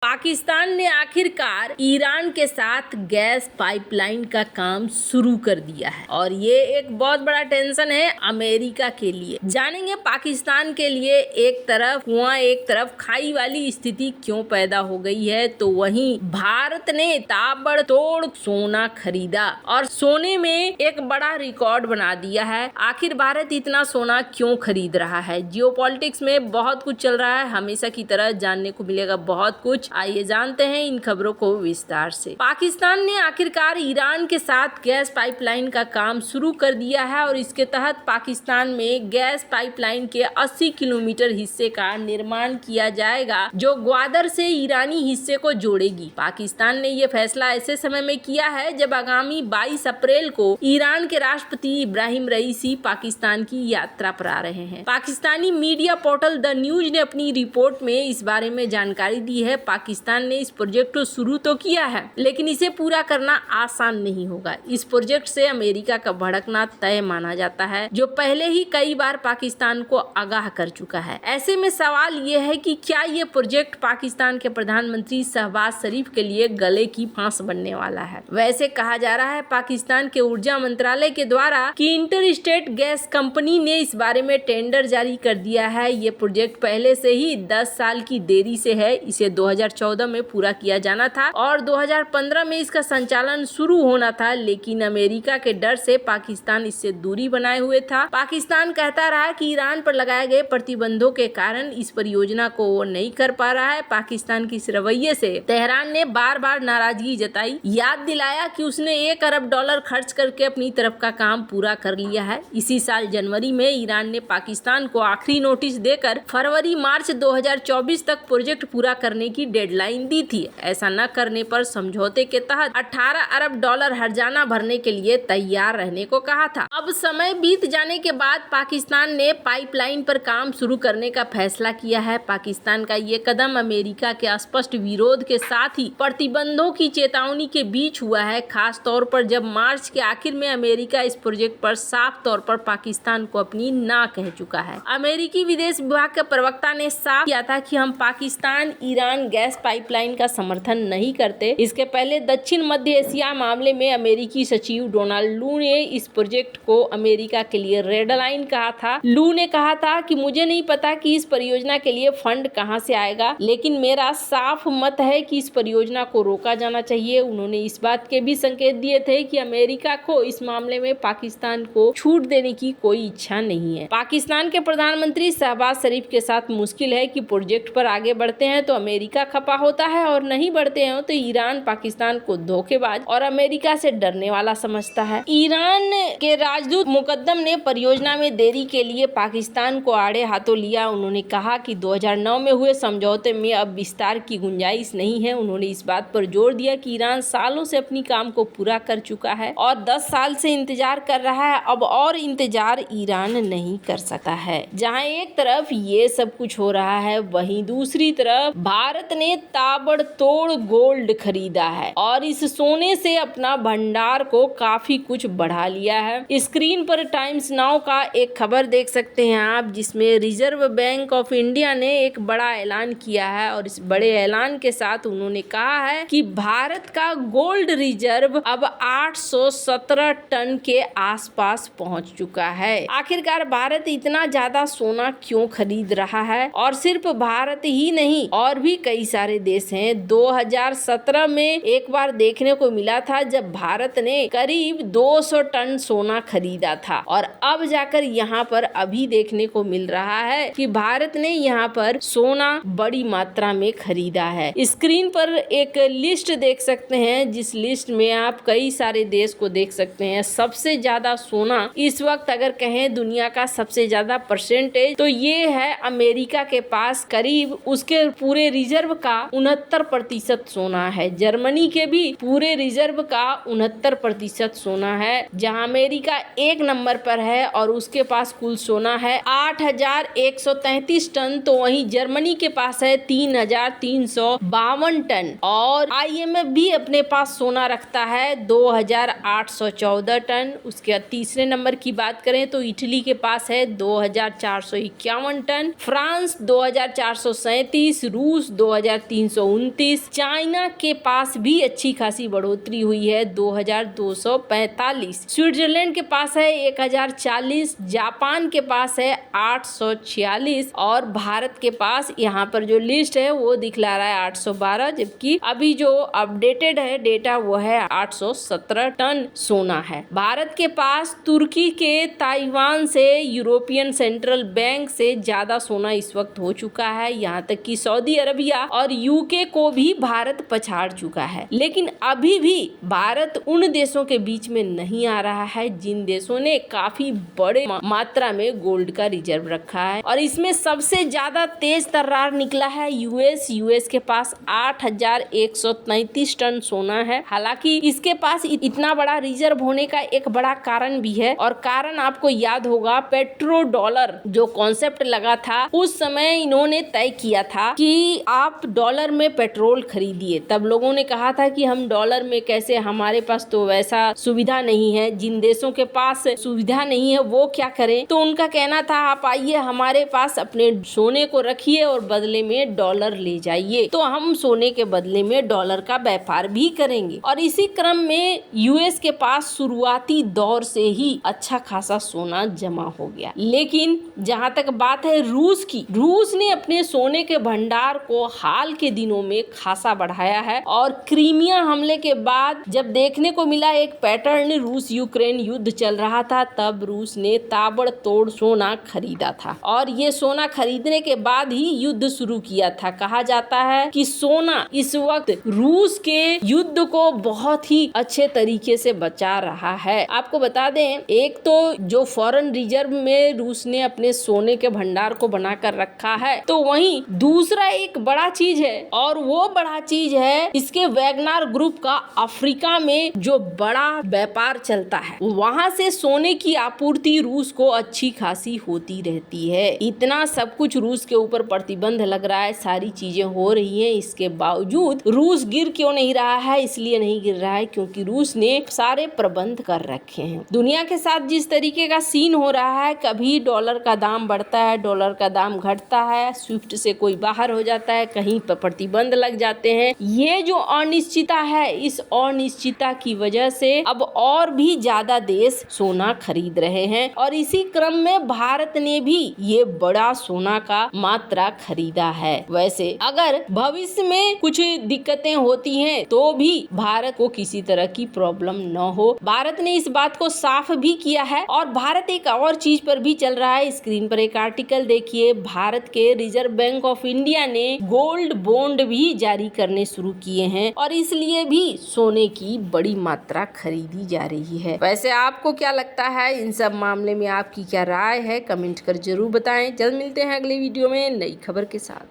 पाकिस्तान ने आखिरकार ईरान के साथ गैस पाइपलाइन का काम शुरू कर दिया है और ये एक बहुत बड़ा टेंशन है अमेरिका के लिए। जानेंगे पाकिस्तान के लिए एक तरफ कुआं एक तरफ खाई वाली स्थिति क्यों पैदा हो गई है, तो वहीं भारत ने ताबड़तोड़ सोना खरीदा और सोने में एक बड़ा रिकॉर्ड बना दिया है। आखिर भारत इतना सोना क्यों खरीद रहा है? जियोपॉलिटिक्स में बहुत कुछ चल रहा है, हमेशा की तरह जानने को मिलेगा बहुत कुछ। आइए जानते हैं इन खबरों को विस्तार से। पाकिस्तान ने आखिरकार ईरान के साथ गैस पाइपलाइन का काम शुरू कर दिया है और इसके तहत पाकिस्तान में गैस पाइपलाइन के 80 किलोमीटर हिस्से का निर्माण किया जाएगा जो ग्वादर से ईरानी हिस्से को जोड़ेगी। पाकिस्तान ने यह फैसला ऐसे समय में किया है जब आगामी 22 अप्रैल को ईरान के राष्ट्रपति इब्राहिम रईसी पाकिस्तान की यात्रा पर आ रहे हैं। Pakistani media portal the news ने अपनी रिपोर्ट में इस बारे में जानकारी दी है। पाकिस्तान ने इस प्रोजेक्ट को शुरू तो किया है लेकिन इसे पूरा करना आसान नहीं होगा। इस प्रोजेक्ट से अमेरिका का भड़कना तय माना जाता है जो पहले ही कई बार पाकिस्तान को आगाह कर चुका है। ऐसे में सवाल ये है कि क्या ये प्रोजेक्ट पाकिस्तान के प्रधानमंत्री शहबाज शरीफ के लिए गले की फांस बनने वाला है। वैसे कहा जा रहा है पाकिस्तान के ऊर्जा मंत्रालय के द्वारा कि इंटर स्टेट गैस कंपनी ने इस बारे में टेंडर जारी कर दिया है। ये प्रोजेक्ट पहले से ही 10 साल की देरी से है। इसे 2014 में पूरा किया जाना था और 2015 में इसका संचालन शुरू होना था, लेकिन अमेरिका के डर से पाकिस्तान इससे दूरी बनाए हुए था। पाकिस्तान कहता रहा कि ईरान पर लगाए गए प्रतिबंधों के कारण इस परियोजना को वो नहीं कर पा रहा है। पाकिस्तान की इस रवैये से तेहरान ने बार बार नाराजगी जताई, याद दिलाया कि उसने $1 अरब खर्च करके अपनी तरफ का काम पूरा कर लिया है। इसी साल जनवरी में ईरान ने पाकिस्तान को आखिरी नोटिस देकर फरवरी-मार्च 2024 तक प्रोजेक्ट पूरा करने की डेडलाइन दी थी। ऐसा न करने पर समझौते के तहत $18 अरब हर्जाना भरने के लिए तैयार रहने को कहा था। अब समय बीत जाने के बाद पाकिस्तान ने पाइपलाइन पर काम शुरू करने का फैसला किया है। पाकिस्तान का ये कदम अमेरिका के स्पष्ट विरोध के साथ ही प्रतिबंधों की चेतावनी के बीच हुआ है, खास तौर पर जब मार्च के आखिर में अमेरिका इस प्रोजेक्ट पर साफ तौर पर पाकिस्तान को अपनी ना कह चुका है। अमेरिकी विदेश विभाग के प्रवक्ता ने साफ किया था कि हम पाकिस्तान ईरान गैस पाइपलाइन का समर्थन नहीं करते। इसके पहले दक्षिण मध्य एशिया मामले में अमेरिकी सचिव डोनाल्ड लू ने इस प्रोजेक्ट को अमेरिका के लिए रेड लाइन कहा था। लू ने कहा था कि मुझे नहीं पता कि इस परियोजना के लिए फंड कहां से आएगा, लेकिन मेरा साफ मत है कि इस परियोजना को रोका जाना चाहिए। उन्होंने इस बात के भी संकेत दिए थे कि अमेरिका को इस मामले में पाकिस्तान को छूट देने की कोई इच्छा नहीं है। पाकिस्तान के प्रधानमंत्री शहबाज शरीफ के साथ मुश्किल है कि प्रोजेक्ट पर आगे बढ़ते हैं तो अमेरिका खपा होता है और नहीं बढ़ते हैं तो ईरान पाकिस्तान को धोखेबाज और अमेरिका से डरने वाला समझता है। ईरान के राजदूत मुकद्दम ने परियोजना में देरी के लिए पाकिस्तान को आड़े हाथों लिया। उन्होंने कहा कि 2009 में हुए समझौते में अब विस्तार की गुंजाइश नहीं है। उन्होंने इस बात पर जोर दिया कि ईरान सालों से अपनी काम को पूरा कर चुका है और 10 साल से इंतजार कर रहा है। अब और इंतजार ईरान नहीं कर सकता है। जहां एक तरफ ये सब कुछ हो रहा है, वहीं दूसरी तरफ भारत ने ताबड़तोड़ गोल्ड खरीदा है और इस सोने से अपना भंडार को काफी कुछ बढ़ा लिया है। स्क्रीन पर टाइम्स नाउ का एक खबर देख सकते हैं आप, जिसमें रिजर्व बैंक ऑफ इंडिया ने एक बड़ा ऐलान किया है और इस बड़े ऐलान के साथ उन्होंने कहा है कि भारत का गोल्ड रिजर्व अब 817 टन के आसपास पहुंच चुका है। आखिरकार भारत इतना ज्यादा सोना क्यों खरीद रहा है? और सिर्फ भारत ही नहीं, और भी कई सारे देश हैं। 2017 में एक बार देखने को मिला था जब भारत ने करीब 200 टन सोना खरीदा था और अब जाकर यहाँ पर अभी देखने को मिल रहा है कि भारत ने यहाँ पर सोना बड़ी मात्रा में खरीदा है। स्क्रीन पर एक लिस्ट देख सकते हैं, जिस लिस्ट में आप कई सारे देश को देख सकते हैं। सबसे ज्यादा सोना इस वक्त अगर कहें दुनिया का सबसे ज्यादा परसेंटेज तो ये है अमेरिका के पास, करीब उसके पूरे रिजर्व का 69% सोना है। जर्मनी के भी पूरे रिजर्व का 69% सोना है, जहां अमेरिका 1 नंबर पर है और उसके पास कुल सोना है 8133 टन, तो वहीं जर्मनी के पास है 3352 टन और IMF भी अपने पास सोना रखता है 2814 टन। उसके तीसरे नंबर की बात करें तो इटली के पास है 2451 टन, फ्रांस 2437, रूस 2000 2329। चाइना के पास भी अच्छी खासी बढ़ोतरी हुई है 2245। स्विट्जरलैंड के पास है 1040। जापान के पास है 846 और भारत के पास यहाँ पर जो लिस्ट है वो दिखला रहा है 812, जबकि अभी जो अपडेटेड है डेटा वो है 817 टन सोना है। भारत के पास तुर्की के, ताइवान से, यूरोपियन सेंट्रल बैंक से ज्यादा सोना इस वक्त हो चुका है। यहाँ तक कि सऊदी अरबिया और यूके को भी भारत पछाड़ चुका है। लेकिन अभी भी भारत उन देशों के बीच में नहीं आ रहा है जिन देशों ने काफी बड़े मात्रा में गोल्ड का रिजर्व रखा है। और इसमें सबसे ज्यादा तेज तर्रार निकला है यूएस के पास 8133 टन सोना है। हालांकि इसके पास इतना बड़ा रिजर्व होने का एक बड़ा कारण भी है, और कारण आपको याद होगा पेट्रो डॉलर जो कॉन्सेप्ट लगा था उस समय इन्होंने तय किया था कि आप डॉलर में पेट्रोल खरीदिए। तब लोगों ने कहा था कि हम डॉलर में कैसे, हमारे पास तो वैसा सुविधा नहीं है, जिन देशों के पास सुविधा नहीं है वो क्या करें। तो उनका कहना था आप आइए हमारे पास अपने सोने को रखिए और बदले में डॉलर ले जाइए, तो हम सोने के बदले में डॉलर का व्यापार भी करेंगे। और इसी क्रम में यूएस के पास शुरुआती दौर से ही अच्छा खासा सोना जमा हो गया। लेकिन जहां तक बात है रूस की, रूस ने अपने सोने के भंडार को हाल के दिनों में खासा बढ़ाया है। और क्रीमिया हमले के बाद जब देखने को मिला एक पैटर्न, रूस यूक्रेन युद्ध चल रहा था, तब रूस ने ताबड़तोड़ सोना खरीदा था और ये सोना खरीदने के बाद ही युद्ध शुरू किया था। कहा जाता है कि सोना इस वक्त रूस के युद्ध को बहुत ही अच्छे तरीके से बचा रहा है। आपको बता दें, एक तो जो फॉरेन रिजर्व में रूस ने अपने सोने के भंडार को बनाकर रखा है, तो वहीं दूसरा एक बड़ा चीज है, और वो बड़ा चीज है इसके वैगनार ग्रुप का अफ्रीका में जो बड़ा व्यापार चलता है, वहां से सोने की आपूर्ति रूस को अच्छी खासी होती रहती है। इतना सब कुछ रूस के ऊपर प्रतिबंध लग रहा है, सारी चीजें हो रही हैं, इसके बावजूद रूस गिर क्यों नहीं रहा है? इसलिए नहीं गिर रहा है क्योंकि रूस ने सारे प्रबंध कर रखे हैं। दुनिया के साथ जिस तरीके का सीन हो रहा है, कभी डॉलर का दाम बढ़ता है, डॉलर का दाम घटता है, स्विफ्ट से कोई बाहर हो जाता है, कहीं पर प्रतिबंध लग जाते हैं। ये जो अनिश्चितता है, इस अनिश्चितता की वजह से अब और भी ज्यादा देश सोना खरीद रहे हैं, और इसी क्रम में भारत ने भी ये बड़ा सोना का मात्रा खरीदा है। वैसे अगर भविष्य में कुछ दिक्कतें होती हैं तो भी भारत को किसी तरह की प्रॉब्लम न हो, भारत ने इस बात को साफ भी किया है। और भारत एक और चीज पर भी चल रहा है, स्क्रीन पर एक आर्टिकल देखिए, भारत के रिजर्व बैंक ऑफ इंडिया ने गोल्ड बॉन्ड भी जारी करने शुरू किए हैं, और इसलिए भी सोने की बड़ी मात्रा खरीदी जा रही है। वैसे आपको क्या लगता है, इन सब मामले में आपकी क्या राय है, कमेंट कर जरूर बताएं। जल्द मिलते हैं अगले वीडियो में नई खबर के साथ।